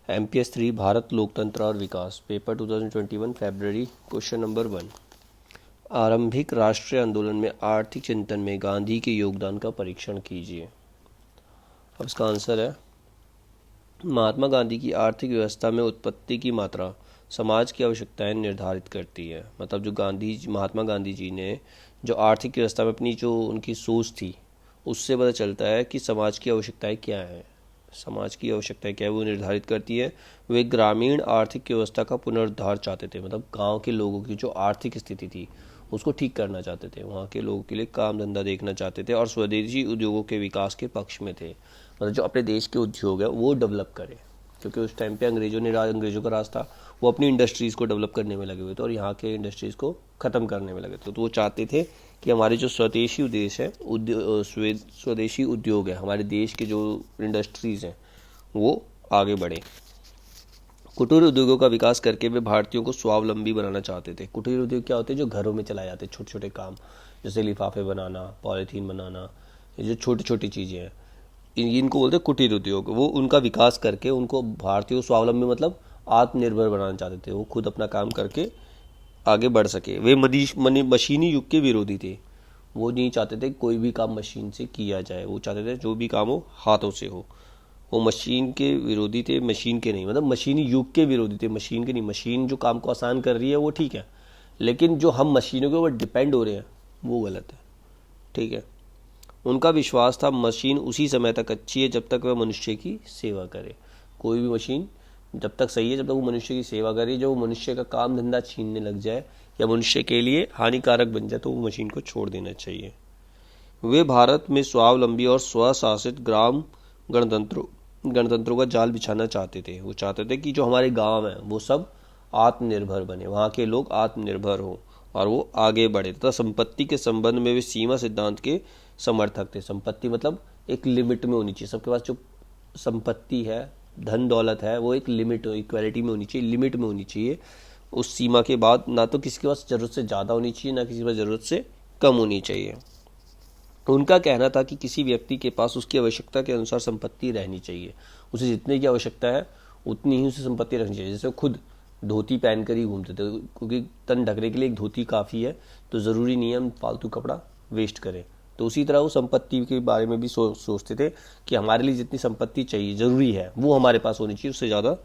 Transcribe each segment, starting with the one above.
MPS 3 Bharat लोकतंत्र और विकास, paper 2021 फरवरी, question number 1। आरंभिक राष्ट्रीय आंदोलन में आर्थिक चिंतन में गांधी के योगदान का परीक्षण कीजिए। अब इसका आंसर है, महात्मा गांधी की आर्थिक व्यवस्था में उत्पत्ति की मात्रा समाज की आवश्यकताएं निर्धारित करती है। मतलब जो महात्मा गांधी जी ने जो आर्थिक व्यवस्था में अपनी जो उनकी सोच थी, उससे पता चलता है कि समाज की आवश्यकताएं क्या हैं। समाज की आवश्यकताएं क्या है वो निर्धारित करती है। वे ग्रामीण आर्थिक व्यवस्था का पुनरुद्धार चाहते थे। मतलब गांव के लोगों की जो आर्थिक स्थिति थी उसको ठीक करना चाहते थे, वहाँ के लोगों के लिए काम धंधा देखना चाहते थे और स्वदेशी उद्योगों के विकास के पक्ष में थे। मतलब जो अपने देश के उद्योग है वो डेवलप करें, क्योंकि उस टाइम पे अंग्रेजों का राज था, वो अपनी इंडस्ट्रीज़ को डेवलप करने में लगे हुए थे और यहाँ के इंडस्ट्रीज़ को ख़त्म करने में लगे थे। तो वो चाहते थे कि हमारे जो स्वदेशी उद्देश्य है, स्वदेशी उद्योग है, हमारे देश के जो इंडस्ट्रीज़ हैं वो आगे बढ़े। कुटीर उद्योगों का विकास करके वे भारतीयों को स्वावलंबी बनाना चाहते थे। कुटीर उद्योग क्या होते हैं? जो घरों में चलाए जाते हैं छोटे छोटे काम, जैसे लिफाफे बनाना, पॉलीथीन बनाना, ये जो छोटी छोटी चीज़ें हैं इनको बोलते हैं कुटीर उद्योग। वो उनका विकास करके उनको भारतीयों को स्वावलंबी मतलब आत्मनिर्भर बनाना चाहते थे, वो खुद अपना काम करके आगे बढ़ सके। वे मशीनी युग के विरोधी थे। वो नहीं चाहते थे कोई भी काम मशीन से किया जाए, वो चाहते थे जो भी काम हो हाथों से हो। वो मशीन के विरोधी थे, मशीन के नहीं, मतलब मशीनी युग के विरोधी थे, मशीन के नहीं। मशीन जो काम को आसान कर रही है वो ठीक है, लेकिन जो हम मशीनों के ऊपर डिपेंड हो रहे हैं वो गलत है। ठीक है। उनका विश्वास था मशीन उसी समय तक अच्छी है जब तक वह मनुष्य की सेवा करे। कोई भी मशीन जब तक सही है जब तक वो मनुष्य की सेवा करे। जब वो मनुष्य का काम धंधा छीनने लग जाए या मनुष्य के लिए हानिकारक बन जाए तो वो मशीन को छोड़ देना चाहिए। वे भारत में स्वावलंबी और स्वशासित ग्राम गणतंत्रों का जाल बिछाना चाहते थे। वो चाहते थे कि जो हमारे गांव हैं वो सब आत्मनिर्भर बने, वहाँ के लोग आत्मनिर्भर हों और वो आगे बढ़े। तथा संपत्ति के संबंध में वे सीमा सिद्धांत के समर्थक थे। संपत्ति मतलब एक लिमिट में होनी चाहिए। सबके पास जो संपत्ति है, धन दौलत है, वो एक लिमिट, इक्वालिटी में होनी चाहिए, लिमिट में होनी चाहिए। उस सीमा के बाद ना तो किसी के पास ज़रूरत से ज़्यादा होनी चाहिए, ना किसी के पास ज़रूरत से कम होनी चाहिए। उनका कहना था कि किसी व्यक्ति के पास उसकी आवश्यकता के अनुसार संपत्ति रहनी चाहिए। उसे जितने की आवश्यकता है उतनी ही उसे संपत्ति रखनी चाहिए। जैसे खुद धोती पहनकर ही घूमते थे, क्योंकि तन ढकने के लिए एक धोती काफ़ी है, तो ज़रूरी नहीं है हम फालतू कपड़ा वेस्ट करें। तो उसी तरह वो संपत्ति के बारे में भी सोचते थे कि हमारे लिए जितनी संपत्ति चाहिए, ज़रूरी है, वो हमारे पास होनी चाहिए, उससे ज़्यादा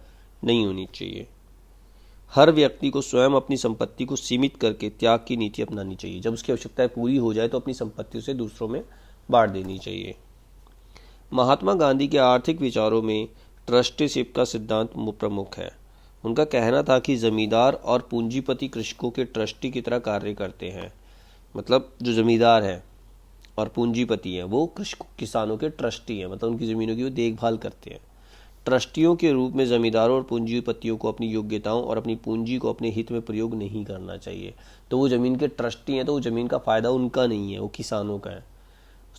नहीं होनी चाहिए। हर व्यक्ति को स्वयं अपनी संपत्ति को सीमित करके त्याग की नीति अपनानी चाहिए। जब उसकी आवश्यकताएं पूरी हो जाए तो अपनी संपत्ति उसे दूसरों में बांट देनी चाहिए। महात्मा गांधी के आर्थिक विचारों में ट्रस्टीशिप का सिद्धांत प्रमुख है। उनका कहना था कि जमींदार और पूंजीपति कृषकों के ट्रस्टी की तरह कार्य करते हैं। मतलब जो जमींदार है और पूंजीपति हैं वो किसानों के ट्रस्टी हैं, मतलब उनकी ज़मीनों की वो देखभाल करते हैं। ट्रस्टियों के रूप में जमींदारों और पूंजीपतियों को अपनी योग्यताओं और अपनी पूंजी को अपने हित में प्रयोग नहीं करना चाहिए। तो वो ज़मीन के ट्रस्टी हैं तो वो ज़मीन का फ़ायदा उनका नहीं है, वो किसानों का है,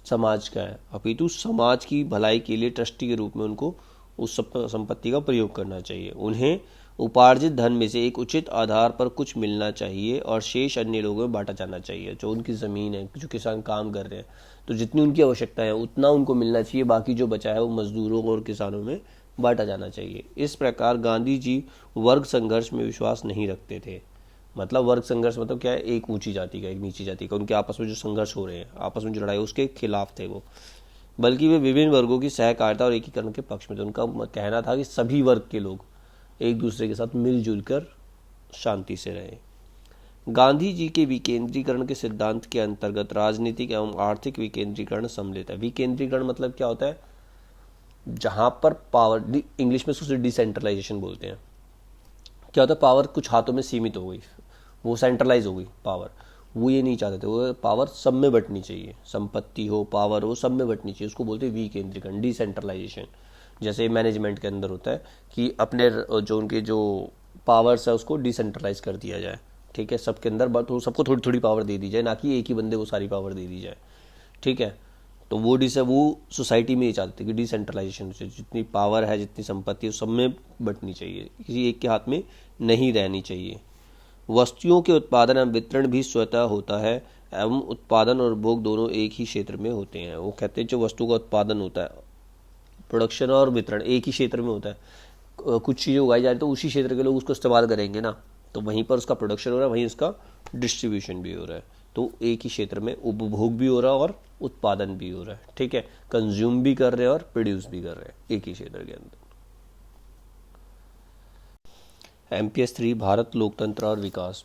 समाज का है। अपितु समाज की भलाई के लिए ट्रस्टी के रूप में उनको उस संपत्ति का प्रयोग करना चाहिए। उन्हें उपार्जित धन में से एक उचित आधार पर कुछ मिलना चाहिए और शेष अन्य लोगों में बांटा जाना चाहिए। जो उनकी ज़मीन है, जो किसान काम कर रहे हैं, तो जितनी उनकी आवश्यकता है उतना उनको मिलना चाहिए, बाकी जो बचा है वो मजदूरों और किसानों में बांटा जाना चाहिए। इस प्रकार गांधी जी वर्ग संघर्ष में विश्वास नहीं रखते थे। मतलब वर्ग संघर्ष मतलब क्या है? एक ऊंची जाति का एक नीची जाति का, उनके आपस में जो संघर्ष हो रहे हैं, आपस में जो लड़ाई, उसके खिलाफ थे वो। बल्कि वे विभिन्न वर्गों की सहकारिता और एकीकरण के पक्ष में थे। उनका कहना था कि सभी वर्ग के लोग एक दूसरे के साथ मिलजुल कर शांति से रहे। गांधी जी के विकेंद्रीकरण के सिद्धांत के अंतर्गत राजनीतिक एवं आर्थिक विकेंद्रीकरण सम्मिलित है। विकेंद्रीकरण मतलब क्या होता है? जहां पर पावर, इंग्लिश में उसको डिसेंट्रलाइजेशन बोलते हैं। क्या होता है? पावर कुछ हाथों में सीमित हो गई, वो सेंट्रलाइज हो गई पावर। वो ये नहीं चाहते थे, वो पावर सब में बंटनी चाहिए, संपत्ति हो, पावर हो, सब में बंटनी चाहिए। उसको बोलते हैं विकेंद्रीकरण, डिसेंट्रलाइजेशन। जैसे मैनेजमेंट के अंदर होता है कि अपने जो उनके जो पावर्स है उसको डिसेंट्रलाइज कर दिया जाए। ठीक है, सबके अंदर सबको थोड़ी थोड़ी पावर दे दी जाए, ना कि एक ही बंदे को सारी पावर दे दी जाए। ठीक है, तो वो सोसाइटी में ये चाहते थे कि डिसेंट्रलाइजेशन से जितनी पावर है, जितनी संपत्ति है, सब में बंटनी चाहिए, किसी एक के हाथ में नहीं रहनी चाहिए। वस्तुओं के उत्पादन एवं वितरण भी स्वतः होता है एवं उत्पादन और उपभोग दोनों एक ही क्षेत्र में होते हैं। वो कहते हैं जो वस्तु का उत्पादन होता है, प्रोडक्शन और वितरण एक ही क्षेत्र में होता है। कुछ चीज़ें उगाई जा रही तो उसी क्षेत्र के लोग उसको इस्तेमाल करेंगे ना, तो वहीं पर उसका प्रोडक्शन हो रहा है, वहीं उसका डिस्ट्रीब्यूशन भी हो रहा है। तो एक ही क्षेत्र में उपभोग भी हो रहा है और उत्पादन भी हो रहा है। ठीक है, कंज्यूम भी कर रहे हैं और प्रोड्यूस भी कर रहे हैं एक ही क्षेत्र के अंदर। MPS 3 भारत लोकतंत्र और विकास।